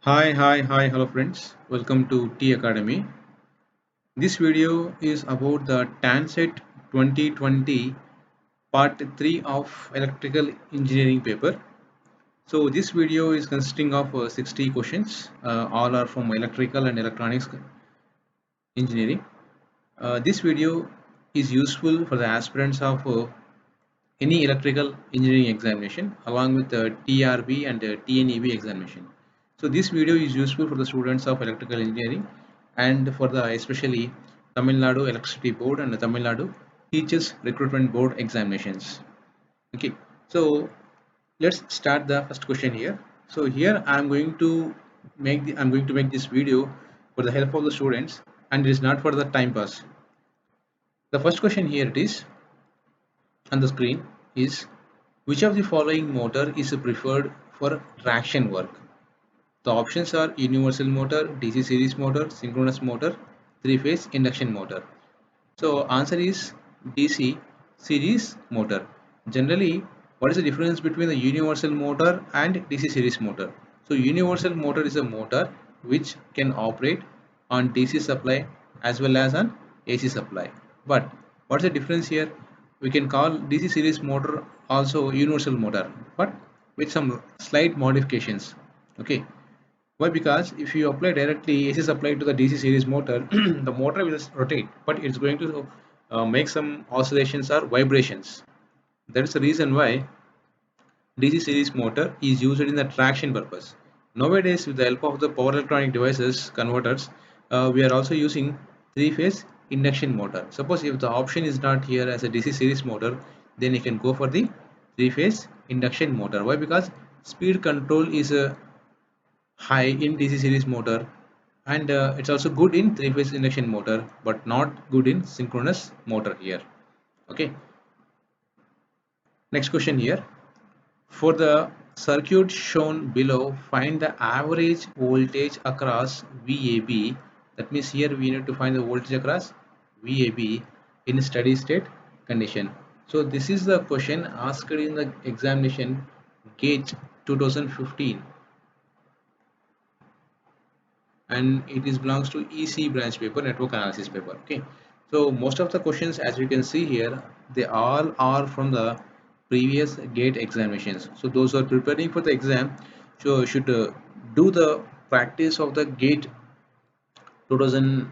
Hello friends. Welcome to T Academy. This video is about the TANCET 2020 Part 3 of Electrical Engineering paper. So this video is consisting of 60 questions. All are from electrical and electronics engineering. This video is useful for the aspirants of any electrical engineering examination along with the TRB and the TNEB examination. So this video is useful for the students of electrical engineering and for the especially Tamil Nadu Electricity Board and the Tamil Nadu Teachers Recruitment Board examinations. Okay, so let's start the first question here. So here I'm going to make this video for the help of the students, and it is not for the time pass. The first question here it is on the screen is, which of the following motor is preferred for traction work? The options are universal motor, DC series motor, synchronous motor, three-phase induction motor. So answer is DC series motor. Generally, what is the difference between the universal motor and DC series motor? So universal motor is a motor which can operate on DC supply as well as on AC supply. But what's the difference here? We can call DC series motor also universal motor, but with some slight modifications. Okay, why? Because if you apply directly AC supply to the DC series motor, the motor will just rotate, but it's going to make some oscillations or vibrations. That is the reason why DC series motor is used in the traction purpose. Nowadays, with the help of the power electronic devices converters, we are also using three-phase induction motor. Suppose if the option is not here as a DC series motor, then you can go for the three-phase induction motor. Why? Because speed control is high in DC series motor, and it's also good in three-phase induction motor but not good in synchronous motor here. Okay, next question here. For the circuit shown below, find the average voltage across VAB. That means here we need to find the voltage across VAB in steady state condition. So this is the question asked in the examination GATE 2015, and it is belongs to EC branch paper, network analysis paper. Okay, so most of the questions, as you can see here, they all are from the previous GATE examinations. So those who are preparing for the exam should do the practice of the GATE 2000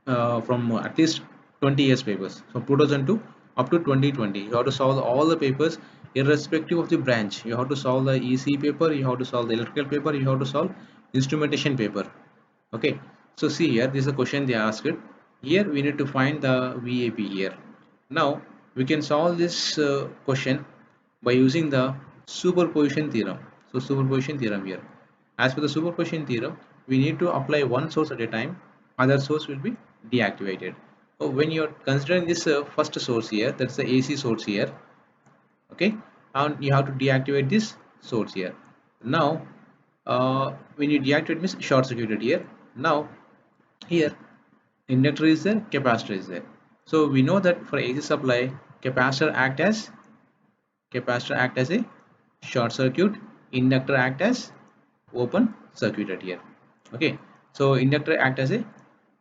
from at least 20 years papers, from 2002 up to 2020. You have to solve all the papers irrespective of the branch. You have to solve the EC paper, you have to solve the electrical paper, you have to solve instrumentation paper. Okay, so see here, this is a question they asked. Here we need to find the VAB here. Now we can solve this question by using the superposition theorem. So superposition theorem here, as per the superposition theorem, we need to apply one source at a time, other source will be deactivated. So when you're considering this first source here, that's the AC source here. Okay, and you have to deactivate this source here. Now when you deactivate means short circuited here. Now here inductor is there, capacitor is there. So we know that for AC supply, capacitor act as a short circuit, inductor act as open circuited here. Okay, so inductor act as a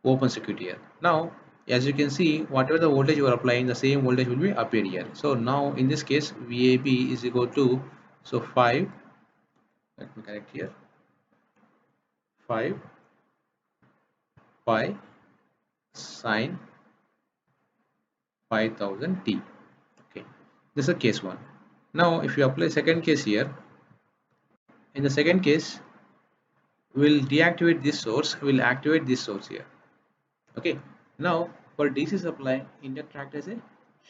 open circuit here. Now as you can see, whatever the voltage you are applying, the same voltage will be appear here. So now in this case VAB is equal to, so 5, let me correct here, 5 pi sine 5000 t. Okay, this is a case 1. Now if you apply second case here, in the second case we'll deactivate this source, we'll activate this source here. Okay, now for DC supply, inductor act as a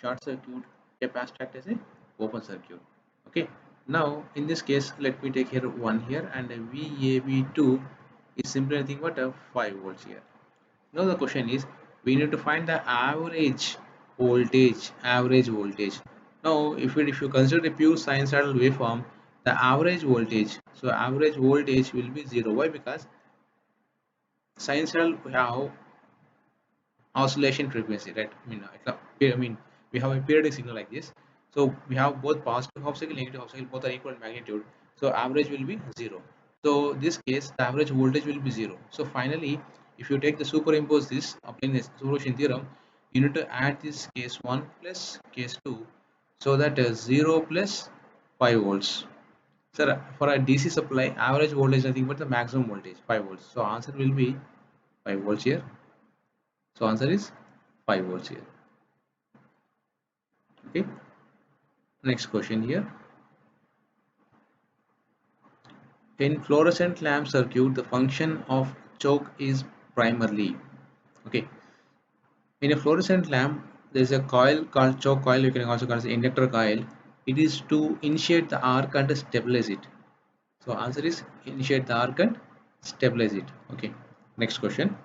short circuit, capacitor act as a open circuit. Okay, now in this case let me take here 1 here, and VAB2 is simply nothing but a 5 volts here. Now the question is, we need to find the average voltage. Now if you consider a pure sinusoidal waveform, the average voltage, so average voltage will be 0. Why? Because sinusoidal we have oscillation frequency, right? I mean we have a periodic signal like this, so we have both positive half cycle, negative half cycle, both are equal in magnitude, so average will be 0. So this case the average voltage will be 0. So finally, if you take the superimpose this applying the superposition theorem, you need to add this case 1 plus case 2, so that 0 plus 5 volts. Sir, for a DC supply, average voltage nothing but the maximum voltage 5 volts. So answer will be 5 volts here. So answer is 5 volts here. Okay. Next question here. In fluorescent lamp circuit, the function of choke is primarily, okay. In a fluorescent lamp, there is a coil called choke coil. You can also call it inductor coil. It is to initiate the arc and stabilize it. So answer is initiate the arc and stabilize it. Okay. Next question.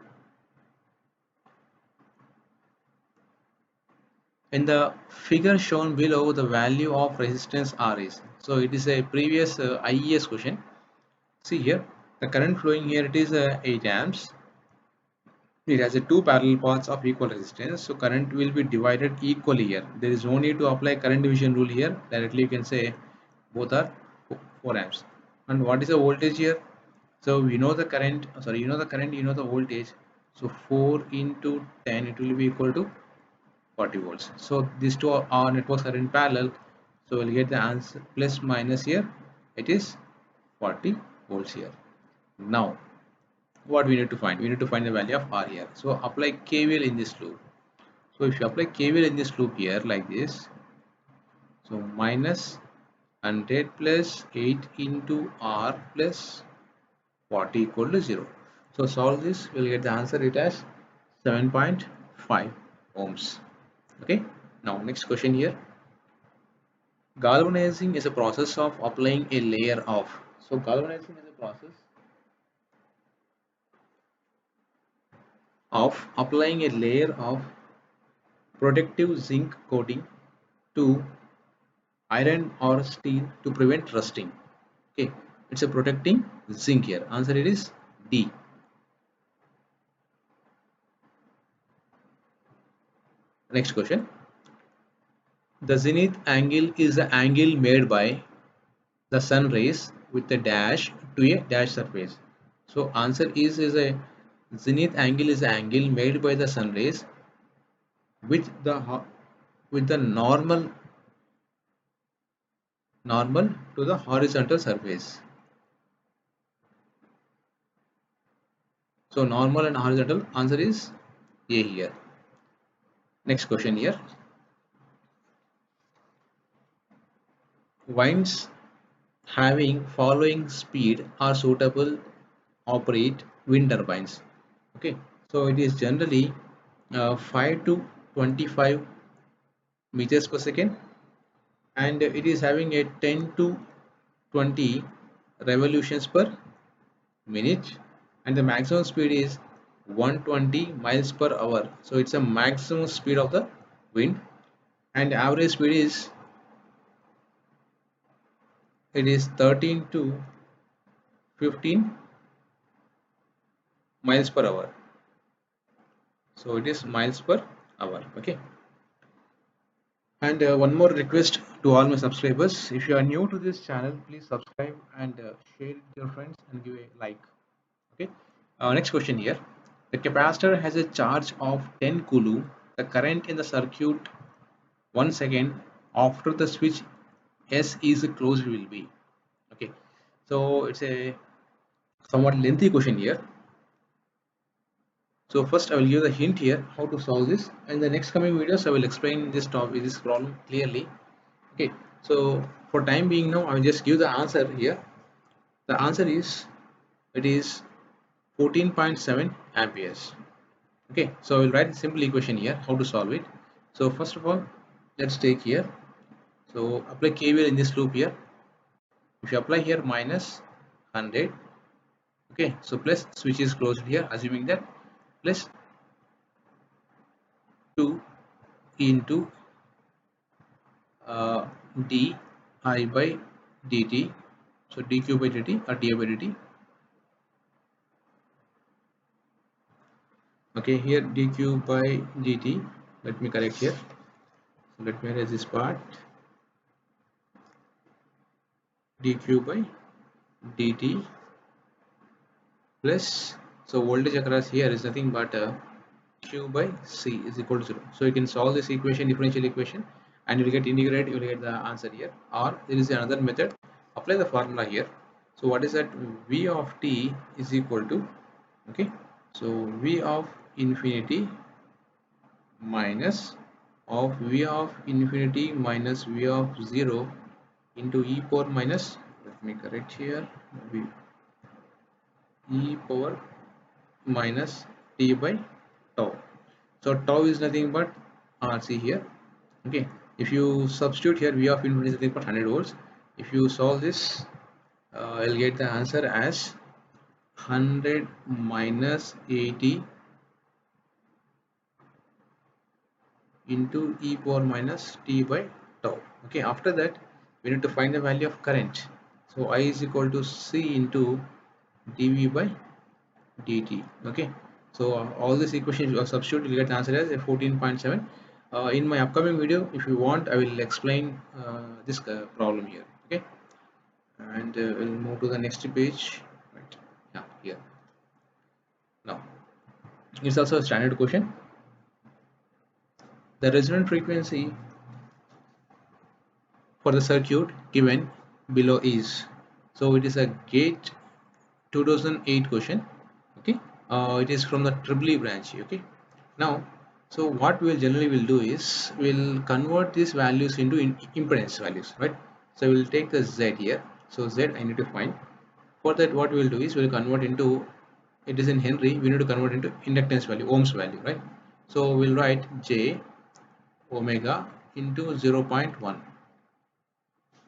In the figure shown below, the value of resistance R is. So it is a previous IES question. See here, the current flowing here, it is 8 amps. It has a two parallel paths of equal resistance, so current will be divided equally here. There is no need to apply current division rule here. Directly you can say both are 4 amps. And what is the voltage here? So we know the current, sorry, you know the current, you know the voltage. So 4 into 10, it will be equal to 40 volts. So these two are networks are in parallel. So we'll get the answer plus minus here. It is 40 volts here. Now what we need to find? We need to find the value of R here. So apply KVL in this loop. So if you apply KVL in this loop here like this, so minus 100 plus 8 into R plus 40 equal to 0. So solve this, we'll get the answer it as 7.5 ohms. Okay. Now next question here. Galvanizing is a process of applying a layer of. So galvanizing is a process of applying a layer of protective zinc coating to iron or steel to prevent rusting. Okay, it's a protecting zinc here. Answer it is D. Next question. The zenith angle is the angle made by the sun rays with a dash to a dash surface. So answer is a zenith angle is the angle made by the sun rays with the normal to the horizontal surface. So normal and horizontal, answer is A here. Next question here. Winds having following speed are suitable operate wind turbines. Okay, so it is generally 5 to 25 meters per second, and it is having a 10 to 20 revolutions per minute, and the maximum speed is 120 miles per hour. So it's a maximum speed of the wind, and average speed is it is 13 to 15 miles per hour. So it is miles per hour. Okay. And one more request to all my subscribers: if you are new to this channel, please subscribe and share it with your friends and give a like. Okay. Next question here. The capacitor has a charge of 10 coulomb. The current in the circuit 1 second after the switch S is closed will be. Okay. So it's a somewhat lengthy question here. So first I will give the hint here how to solve this, and the next coming videos I will explain this topic, this problem clearly. Okay, so for time being now I will just give the answer here. The answer is it is 14.7 amperes. Okay, so I will write a simple equation here how to solve it. So first of all, let's take here. So apply KVL in this loop here. If you apply here minus 100, okay, so plus switch is closed here, assuming that plus 2 into d I by dt, so dq by dt or di by dt. Okay, here dq by dt, let me correct here. So let me erase this part. Dq by dt plus, so voltage across here is nothing but Q by C is equal to 0. So you can solve this equation, differential equation, and you will get integrate, you will get the answer here. Or there is another method, apply the formula here. So what is that? V of t is equal to, okay, so V of infinity minus of V of infinity minus V of 0 into e power minus, let me correct here, V e power minus t by tau. So tau is nothing but RC here. Okay, if you substitute here V of infinity is nothing but 100 volts. If you solve this, I'll get the answer as 100 minus 80 into e power minus t by tau. Okay, after that we need to find the value of current. So I is equal to C into dV by dt. Okay, so all these equations you substitute, you get the answer as a 14.7. In my upcoming video, if you want, I will explain this problem here. Okay, and we'll move to the next page. Right, yeah, here. Now it's also a standard question. The resonant frequency for the circuit given below is, so it is a gate 2008 question. Okay, it is from the triple E branch. Okay, now, so what we'll generally will do is we'll convert these values into impedance values, right? So we'll take the Z here. So Z I need to find. For that, what we'll do is we'll convert into, it is in Henry, we need to convert into inductance value, ohms value, right? So we'll write J omega into 0.1.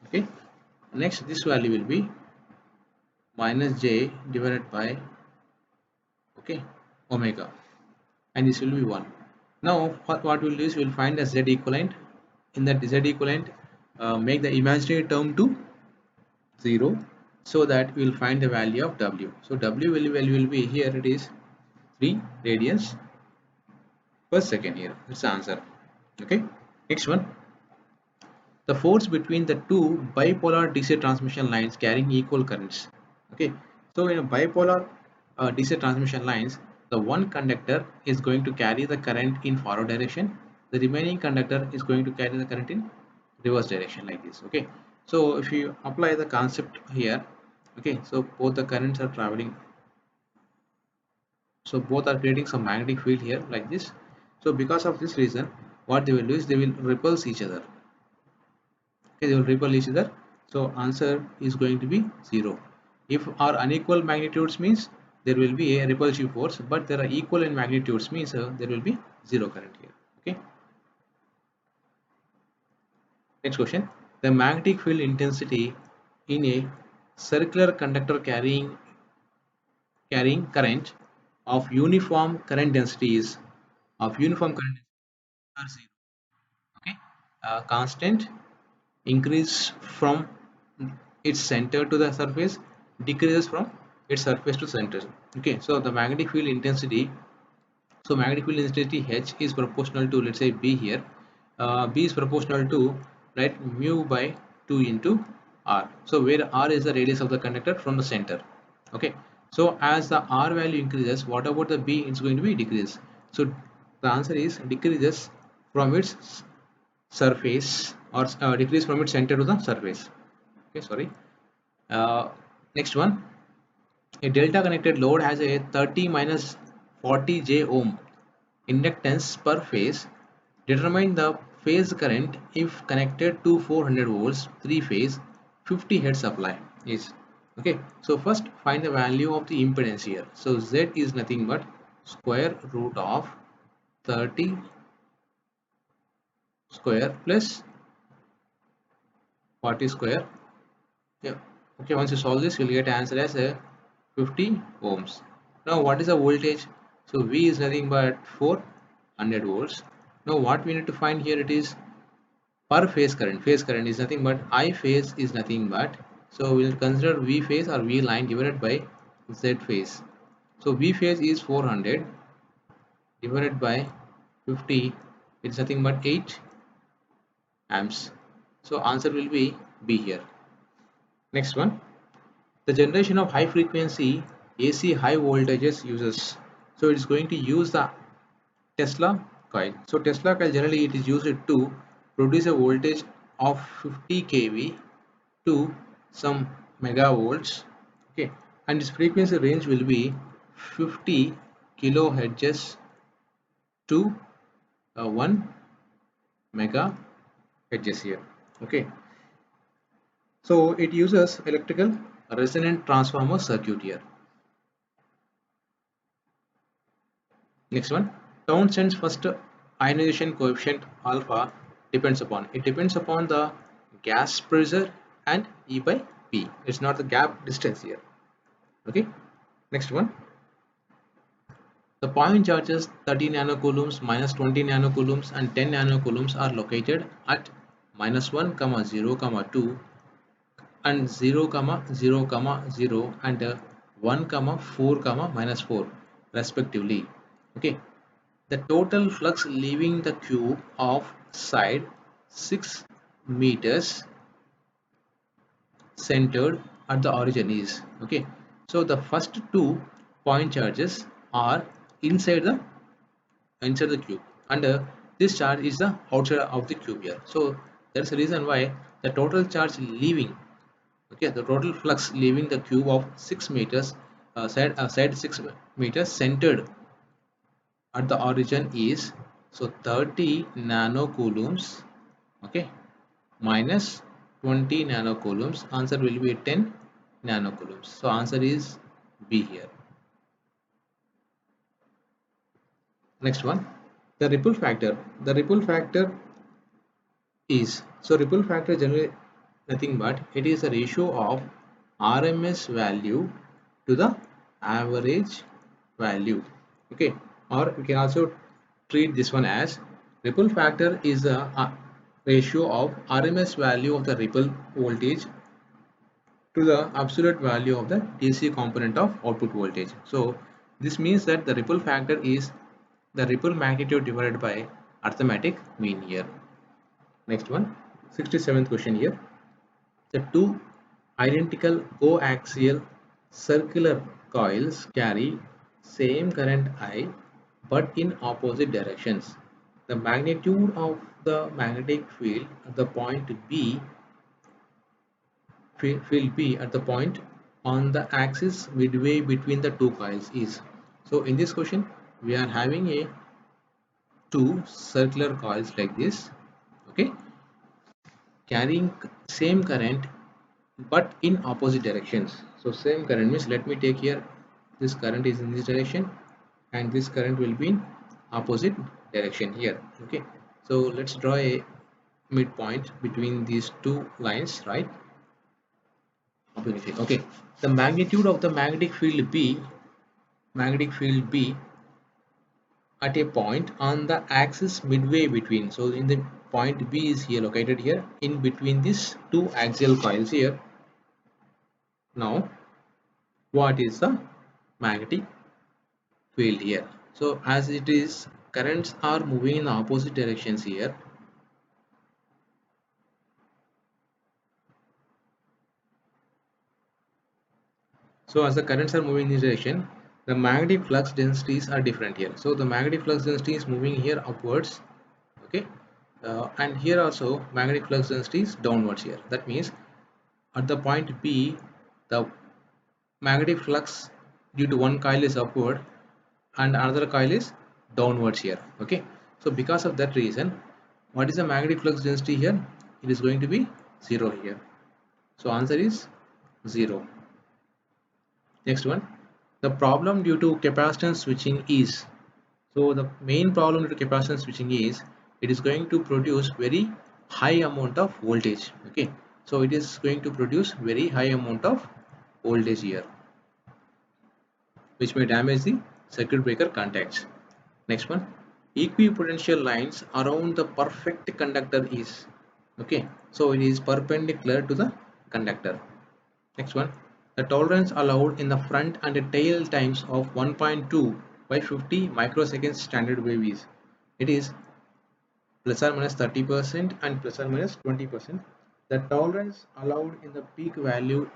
Okay, next this value will be minus J divided by, okay, omega, and this will be 1. Now what we'll do is we'll find a Z equivalent. In that Z equivalent, make the imaginary term to 0, so that we'll find the value of W. So W will be here, it is 3 radians per second here. That's the answer. Okay, next one. The force between the two bipolar DC transmission lines carrying equal currents. Okay, so in a bipolar DC transmission lines, the one conductor is going to carry the current in forward direction, the remaining conductor is going to carry the current in reverse direction, like this. Okay, so if you apply the concept here, okay, so both the currents are traveling, so both are creating some magnetic field here, like this. So because of this reason, what they will do is they will repulse each other. Okay, they will repel each other. So answer is going to be 0. If are unequal magnitudes means there will be a repulsive force, but there are equal in magnitudes means there will be 0 current here. Okay, next question. The magnetic field intensity in a circular conductor carrying current of uniform current densities of uniform current are 0. Okay, constant, increase from its center to the surface, decreases from its surface to center. Okay, so the magnetic field intensity, so magnetic field intensity H is proportional to, let's say, B here. B is proportional to, right, mu by 2 into R. So where R is the radius of the conductor from the center. Okay, so as the R value increases, what about the B? It's going to be decrease. So the answer is decreases from its surface, or decrease from its center to the surface. Okay, sorry. uh, Next one. A delta connected load has a 30 minus 40 j ohm inductance per phase. Determine the phase current if connected to 400 volts 3 phase 50 hertz supply is. Okay, so first find the value of the impedance here. So Z is nothing but square root of 30 square plus 40 square. Yeah. Okay, once you solve this, you'll get answer as a 50 ohms. Now, what is the voltage? So V is nothing but 400 volts. Now, what we need to find here, it is per phase current. Phase current is nothing but I phase is nothing but, so we'll consider V phase or V line divided by Z phase. So V phase is 400 divided by 50. It's nothing but 8 amps. So answer will be B here. Next one. The generation of high frequency AC high voltages uses. So it is going to use the Tesla coil. So Tesla coil generally it is used to produce a voltage of 50 kV to some megavolts. Okay, and its frequency range will be 50 kilohertz to 1 megahertz here. Okay, so it uses electrical resonant transformer circuit here. Next one, Townsend's first ionization coefficient alpha depends upon the gas pressure and E by P. It's not the gap distance here. Okay. Next one, the point charges 30 nanocoulombs, minus 20 nanocoulombs, and 10 nanocoulombs are located at minus 1, 0, 2 and 0, 0, 0 and 1, 4, minus 4 respectively. Okay. The total flux leaving the cube of side 6 meters centered at the origin is okay. So the first two point charges are inside the cube, and this charge is the outside of the cube here. So that's the reason why the total charge leaving, okay, the total flux leaving the cube of 6 meters side 6 meters centered at the origin is, so 30 nanocoulombs, okay, minus 20 nanocoulombs, answer will be 10 nanocoulombs. So answer is B here. Next one, the ripple factor. The ripple factor is, so ripple factor generally nothing but it is a ratio of RMS value to the average value. Okay, or we can also treat this one as ripple factor is a ratio of RMS value of the ripple voltage to the absolute value of the DC component of output voltage. So this means that the ripple factor is the ripple magnitude divided by arithmetic mean here. Next one, 67th question here. The two identical coaxial circular coils carry same current I but in opposite directions. The magnitude of the magnetic field at the point B field B at the point on the axis midway between the two coils is. So in this question we are having a two circular coils like this, okay, carrying same current but in opposite directions. So same current means, let me take here, this current is in this direction and this current will be in opposite direction here. Okay, so let's draw a midpoint between these two lines, right? Okay, the magnitude of the magnetic field B at a point on the axis midway between, so in the point B is here located here in between these two axial coils here. Now what is the magnetic field here? So as it is currents are moving in the opposite directions here, so as the currents are moving in this direction, the magnetic flux densities are different here. So the magnetic flux density is moving here upwards, okay, and here also magnetic flux density is downwards here. That means at the point B the magnetic flux due to one coil is upward and another coil is downwards here. Okay, so because of that reason, what is the magnetic flux density here? It is going to be 0 here. So answer is 0. Next one, the problem due to capacitance switching is, so the main problem due to capacitance switching is it is going to produce very high amount of voltage. Okay, so it is going to produce very high amount of voltage here, which may damage the circuit breaker contacts. Next one, equipotential lines around the perfect conductor is, okay, so it is perpendicular to the conductor. Next one, the tolerance allowed in the front and tail times of 1.2 by 50 microseconds standard wave is, it is plus or minus 30% and plus or minus 20%. The tolerance allowed in the peak value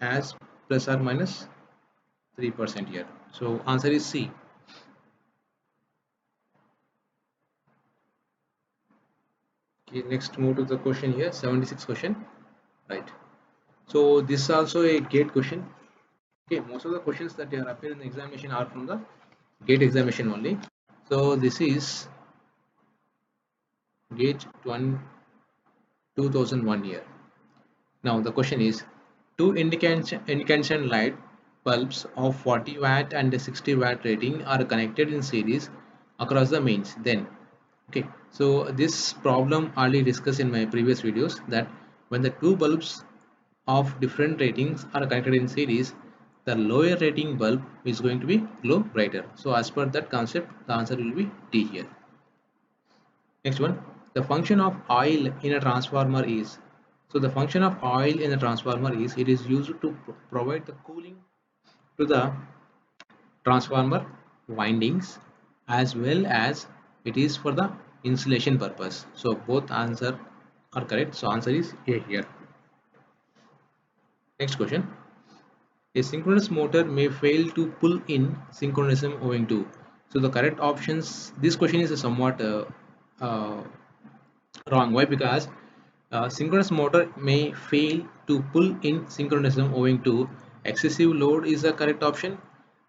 as plus or minus 3% here. So answer is C. Okay, next move to the question here, 76 question. Right. So this is also a gate question. Okay, most of the questions that are appear in the examination are from the gate examination only. So this is gate 2001 year. Now the question is, two incandescent light bulbs of 40 watt and 60 watt rating are connected in series across the mains. Then, okay, so this problem already discussed in my previous videos, that when the two bulbs of different ratings are connected in series, the lower rating bulb is going to be glow brighter. So as per that concept, the answer will be D here. Next one, the function of oil in a transformer is. So the function of oil in a transformer is, it is used to provide the cooling to the transformer windings, as well as it is for the insulation purpose. So both answer are correct. So answer is A here. Next question. A synchronous motor may fail to pull in synchronism owing to. So the correct options. This question is a somewhat uh, wrong. Why? Because synchronous motor may fail to pull in synchronism owing to excessive load is the correct option.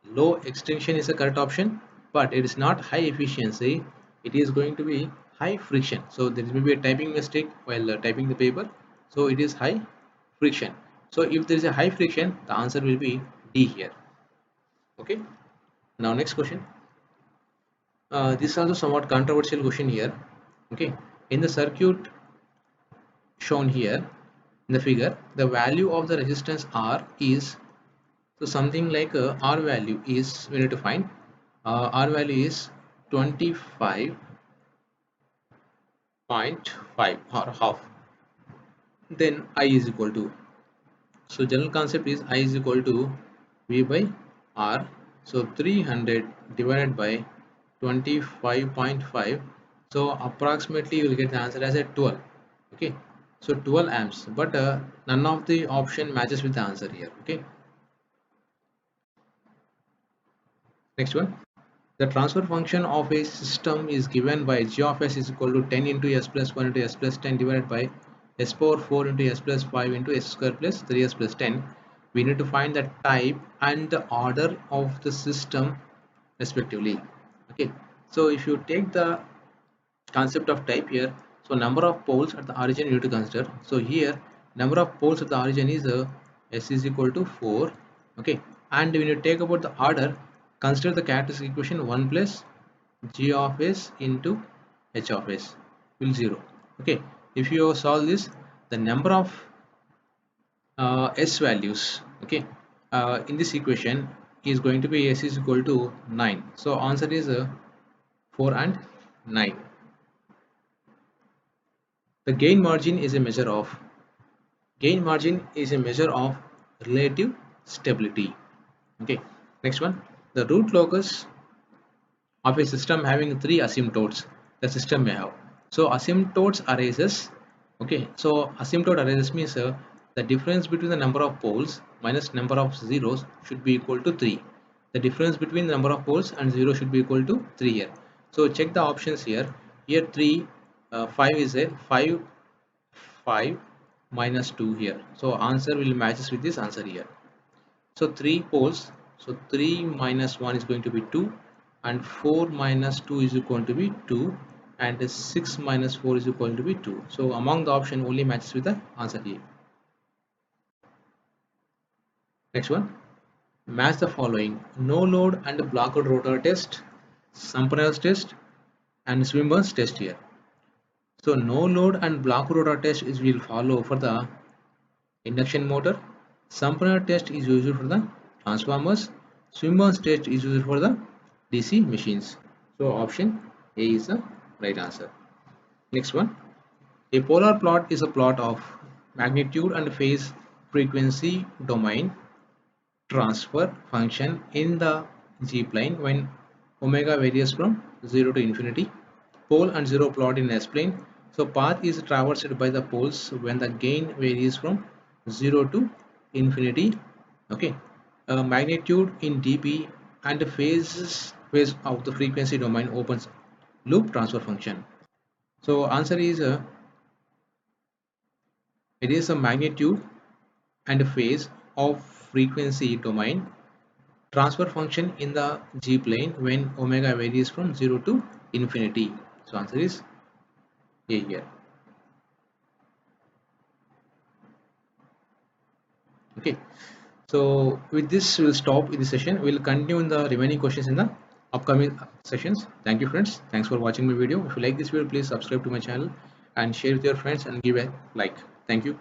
Low extension is the correct option, but it is not high efficiency. It is going to be high friction. So there may be a typing mistake while typing the paper. So it is high friction. So if there is a high friction, the answer will be D here. Okay. Now next question. This is also somewhat controversial question here. Okay. In the circuit shown here in the figure, the value of the resistance R is, so something like R value is, we need to find R value is 25.5 or half. Then I is equal to, so general concept is I is equal to V by R. So 300 divided by 25.5. So approximately you will get the answer as a 12. Okay. So 12 amps, but none of the option matches with the answer here. Okay. Next one. The transfer function of a system is given by g of s is equal to 10 into s plus 1 into s plus 10 divided by s power 4 into s plus 5 into s square plus 3s plus 10. We need to find the type and the order of the system respectively. Okay, so if you take the concept of type here, so number of poles at the origin you need to consider. So here number of poles at the origin is s is equal to 4. Okay, and when you take about the order, consider the characteristic equation 1 plus g of s into h of s will 0. Okay, if you solve this, the number of s values, okay, in this equation is going to be s is equal to 9. So answer is 4 and 9. The gain margin is a measure of relative stability. Okay, next one, the root locus of a system having three asymptotes the system may have. So asymptotes arises. Okay, so asymptote arises means the difference between the number of poles minus number of zeros should be equal to 3. The difference between the number of poles and 0 should be equal to 3 here. So check the options here. Here 3, 5 is a 5, 5 minus 2 here. So answer will matches with this answer here. So 3 poles, so 3 minus 1 is going to be 2, and 4 minus 2 is equal to be 2, and 6 minus 4 is equal to be 2. So among the option only matches with the answer here. Next one, match the following: no load and blocked rotor test, Sampanel's test, and Swinburne's test here. So no load and blocked rotor test is will follow for the induction motor. Sampanel test is used for the transformers. Swinburne's test is used for the DC machines. So option A is the right answer. Next one. A polar plot is a plot of magnitude and phase frequency domain transfer function in the G-plane when omega varies from 0 to infinity. Pole and 0 plot in S-plane. So path is traversed by the poles when the gain varies from 0 to infinity. Okay. magnitude in dB, and the phase of the frequency domain opens loop transfer function. So answer is it is a magnitude and a phase of frequency domain transfer function in the G plane when omega varies from 0 to infinity. So answer is A here. Okay. So with this, we'll stop in the session. We'll continue in the remaining questions in the upcoming sessions. Thank you, friends. Thanks for watching my video. If you like this video, please subscribe to my channel and share with your friends and give a like. Thank you.